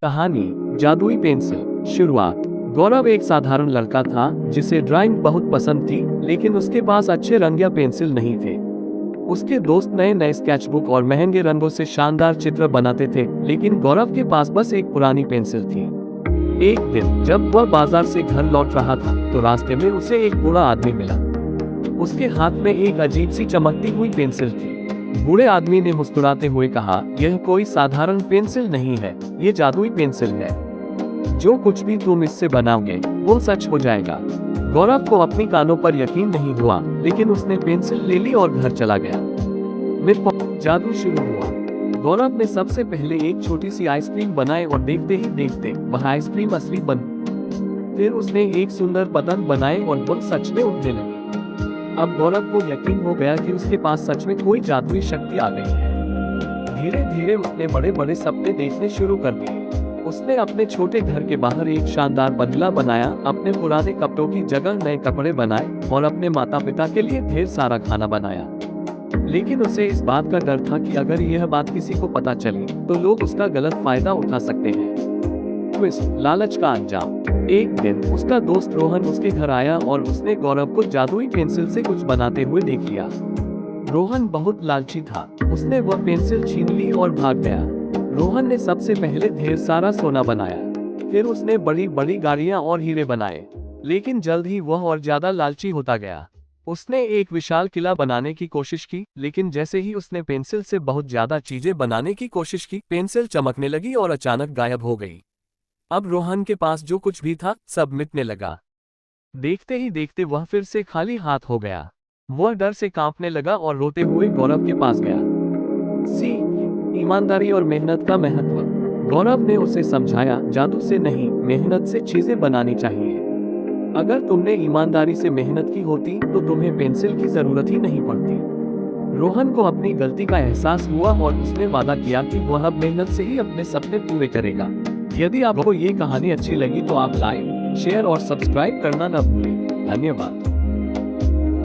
कहानी जादुई पेंसिल। शुरुआत। गौरव एक साधारण लड़का था जिसे ड्राइंग बहुत पसंद थी, लेकिन उसके पास अच्छे रंग या पेंसिल नहीं थे। उसके दोस्त नए नए स्केचबुक और महंगे रंगों से शानदार चित्र बनाते थे, लेकिन गौरव के पास बस एक पुरानी पेंसिल थी। एक दिन जब वह बाजार से घर लौट रहा था, तो रास्ते में उसे एक बूढ़ा आदमी मिला। उसके हाथ में एक अजीब सी चमकती हुई पेंसिल थी। बूढ़े आदमी ने मुस्कुराते हुए कहा, यह कोई साधारण पेंसिल नहीं है, ये जादुई पेंसिल है। जो कुछ भी तुम इससे बनाओगे वो सच हो जाएगा। गौरव को अपनी कानों पर यकीन नहीं हुआ, लेकिन उसने पेंसिल ले ली और घर चला गया। जादू शुरू हुआ। गौरव ने सबसे पहले एक छोटी सी आइसक्रीम बनाई और देखते ही देखते वह आइसक्रीम असली बन। फिर उसने एक सुंदर पतंग बनाई और वह सच में उड़ने लगी। अब गौरव को यकीन हो गया कि उसके पास सच में कोई जादुई शक्ति आ गई है। धीरे धीरे उसने बड़े बड़े सपने देखने शुरू कर दिए। उसने अपने छोटे घर के बाहर एक शानदार बंगला बनाया, अपने पुराने कपड़ों की जगह नए कपड़े बनाए और अपने माता पिता के लिए ढेर सारा खाना बनाया। लेकिन उसे इस बात का डर था कि अगर यह बात किसी को पता चली तो लोग उसका गलत फायदा उठा सकते हैं। ट्विस्ट, लालच का अंजाम। एक दिन उसका दोस्त रोहन उसके घर आया और उसने गौरव को जादुई पेंसिल से कुछ बनाते हुए देख लिया। रोहन बहुत लालची था। उसने वह पेंसिल छीन ली और भाग गया। रोहन ने सबसे पहले ढेर सारा सोना बनाया। फिर उसने बड़ी बड़ी गाड़ियां और हीरे बनाए। लेकिन जल्द ही वह और ज्यादा लालची होता गया। उसने एक विशाल किला बनाने की कोशिश की, लेकिन जैसे ही उसने पेंसिल से बहुत ज्यादा चीजें बनाने की कोशिश की, पेंसिल चमकने लगी और अचानक गायब हो गई। अब रोहन के पास जो कुछ भी था सब मिटने लगा। देखते ही देखते वह फिर से खाली हाथ हो गया। वह डर से कांपने लगा और रोते हुए गौरव के पास गया। सी ईमानदारी और मेहनत का महत्व। गौरव ने उसे समझाया, जादू से नहीं, मेहनत से चीजें बनानी चाहिए। अगर तुमने ईमानदारी से मेहनत की होती तो तुम्हें पेंसिल की जरूरत ही नहीं पड़ती। रोहन को अपनी गलती का एहसास हुआ और उसने वादा किया कि वह अब मेहनत से ही अपने सपने पूरे करेगा। यदि आपको ये कहानी अच्छी लगी तो आप लाइक, शेयर और सब्सक्राइब करना न भूलें। धन्यवाद।